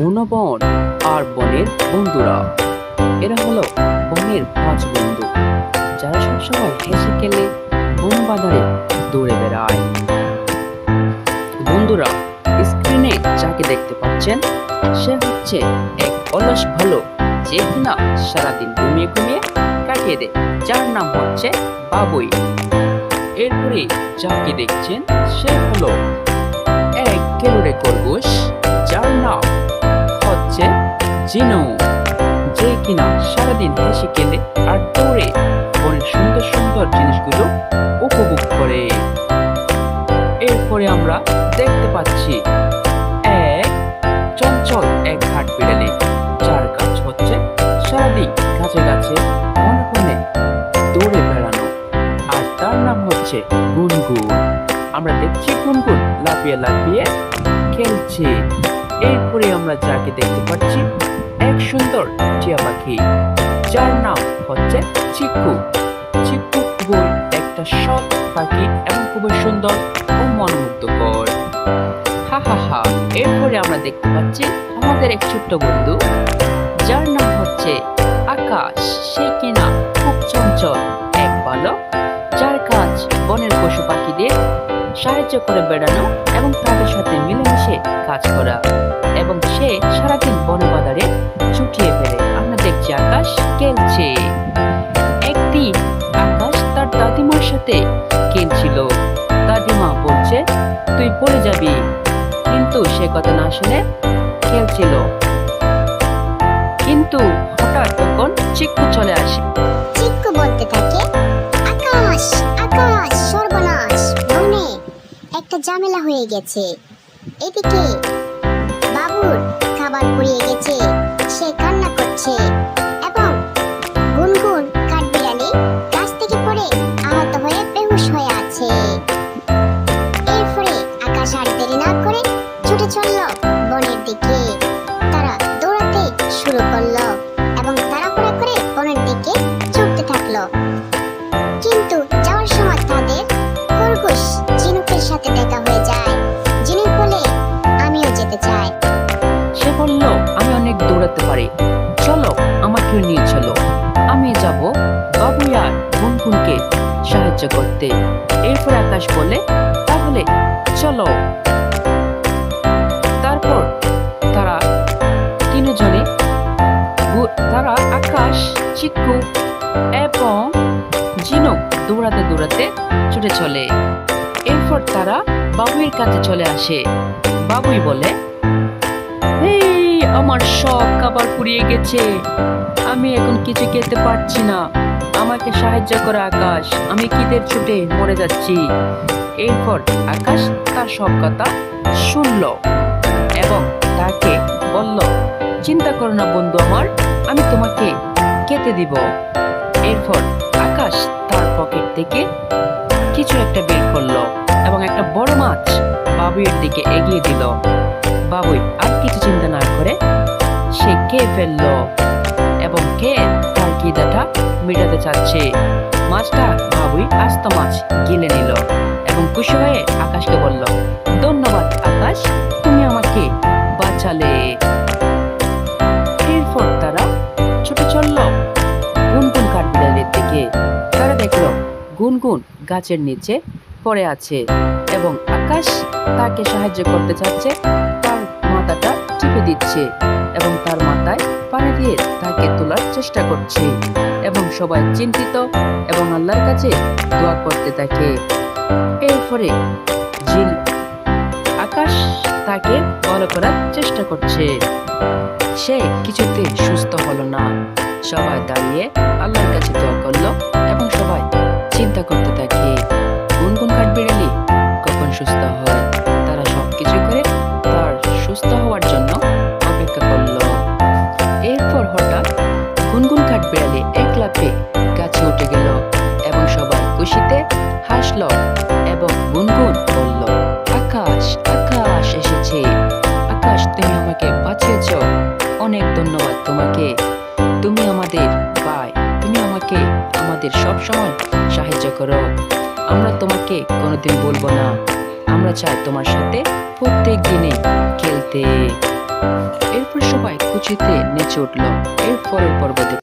বুনো বন আর বনের বন্ধুরা। এরা হলো বনের 5 বন্ধু, যারা সবসময় হেসে খেলে বন বাজারে দৌড়ে বেড়ায়। বন্ধুরা, স্ক্রিনে যাকে দেখতে পাচ্ছেন সে হচ্ছে এক অলস ভালুক, যে কিনা সারাদিন ঘুমিয়ে ঘুমিয়ে কাটিয়ে দেয়, যার নাম হচ্ছে বাবুই। এরপরে যাকে দেখছেন সে হলো এক কেলোরে খরগোশ, যার নাম হচ্ছে জিনু, যে কিনা সারাদিন হেসে খেলে আর দৌড়ে বনের সুন্দর সুন্দর জিনিসগুলো উপভোগ করে। এরপরে আমরা দেখতে পাচ্ছি এক চঞ্চল এক ঘাট বিড়ালি, যার কাজ হচ্ছে সারাদিন গাছে গাছে বনে বনে দৌড়ে বেড়ানো, আর তার নাম হচ্ছে গুনগুন। আমরা দেখছি গুনগুন লাফিয়ে লাফিয়ে খেলছে। এরপরে আমরা যাকে দেখতে পাচ্ছি এক সুন্দর টিয়া পাখি, যার নাম হচ্ছে চিকু। চিকু খুবই একটা সৎ পাখি এবং খুবই সুন্দর ও মনোমুগ্ধকর। হা হা হা। এরপরে আমরা দেখতে পাচ্ছি আমাদের এক ছোট্ট বন্ধু, যার নাম হচ্ছে আকাশ। সে কিনা খুব চঞ্চল এক বালক, যার কাজ বনের পশু পাখিদের সাহায্য করে বেড়ানো এবং তাদের সাথে মিলেমিশে কাজ করা, এবং সে সারাদিন বনে বাজারে ছুটিয়ে ফেলে। আমরা দেখছি আকাশ খেলছে। একদিন আকাশ তার দাদিমার সাথে খেলছিল। দাদিমা বলছে তুই পড়ে যাবি, কিন্তু সে কথা না শুনে খেলছিল। কিন্তু হঠাৎ তখন চিক্কু চলে আসে। চিক্কু বলতে থাকে, আকাশ আকাশ সর্বনাশ, বনে একটা ঝামেলা হয়ে গেছে। এদিকে বাবুর খাবার পুড়িয়ে গেছে, সে কান্না করছে, এবং গুনগুন কাঠবিড়ালি গাছ থেকে পড়ে আহত হয়ে বেহুশ হয়ে আছে। এরপরে আকাশ আর দেরি না করে ছুটে চলল বনের দিকে। তারা দৌড়াতে শুরু করলো এবং তাড়াহুড়া করে বনের দিকে ছুটতে থাকলো। কিন্তু যাওয়ার সময় তাদের খরগোশ ঝিনুকের সাথে দেখা হয়ে যায়। ঝিনুক বলে, আমিও যেতে চাই। সে বলল আমি অনেক দৌড়াতে পারি, চলো আমাকেও নিয়ে চলো, আমি যাব বাবুই আর গুনগুনকে সাহায্য করতে। এরপর আকাশ বলে তাহলে চলো। তারপর তারা তিনজনে তারা আকাশ, চিক্কু এবং ঝিনুক দৌড়াতে দৌড়াতে ছুটে চলে। এরপর তারা বাবুইয়ের কাছে চলে আসে। বাবুই বলে, এই আমার সব খাবার পুড়িয়ে গেছে, আমি এখন কিছু খেতে পারছি না, আমাকে সাহায্য করো আকাশ, আমি খিদের ছুটে মরে যাচ্ছি। এরপর আকাশ তার সব কথা শুনল এবং তাকে বলল, চিন্তা করো না বন্ধু আমার, আমি তোমাকে খেতে দিব। এরপর আকাশ তার পকেট থেকে কিছু একটা বের করলো এবং একটা বড় মাছ বাবুইয়ের দিকে এগিয়ে দিল। বাবুই আর কিছু চিন্তা না করে সে খেয়ে ফেললো এবং খেয়ে তার খিদাটা মেটাতে চাচ্ছে। মাছটা বাবুই আস্ত মাছ গিলে নিল এবং খুশি হয়ে আকাশকে বলল, ধন্যবাদ আকাশ, তুমি আমাকে বাঁচালে। এরপর তারা ছুটে চলল গুনগুন কাঠবিড়ালির দিকে। তারা দেখলো গুনগুন গাছের নিচে পড়ে আছে এবং আকাশ তাকে সাহায্য করতে চাচ্ছে, তার মাথাটা টিপে দিচ্ছে এবং তার মাথায় পানি দিয়ে তাকে তোলার চেষ্টা করছে, এবং সবাই চিন্তিত এবং আল্লাহর কাছে দোয়া করতে থাকে। এরপরে আকাশ তাকে ভালো করার চেষ্টা করছে, সে কিছুতে সুস্থ হলো না। সবাই দাঁড়িয়ে আল্লাহর কাছে দোয়া করলো এবং সবাই চিন্তা করতে থাকে গুনগুন কাঠবিড়ালি কখন সুস্থ হয়। তারা সবকিছু করে তার সুস্থ হওয়ার জন্য অপেক্ষা করলো। এরপর হঠাৎ গুনগুন কাঠবিড়ালি এক লাফে গাছে উঠে গেল এবং সবাই খুশিতে হাসলো এবং গুনগুন বলল, আকাশ আকাশ এসেছে, আকাশ তুমি আমাকে বাঁচিয়েছ, অনেক ধন্যবাদ তোমাকে, তুমি আমাদের ভাই, তুমি আমাকে আমাদের সব সময় সাহায্য করো, আমরা তোমাকে কোনোদিন বলবো না, আমরা চাই তোমার সাথে প্রত্যেক দিনে খেলতে। তারপর সবাই খুশিতে নেচে উঠল। এর পরের পর্ব দেখতে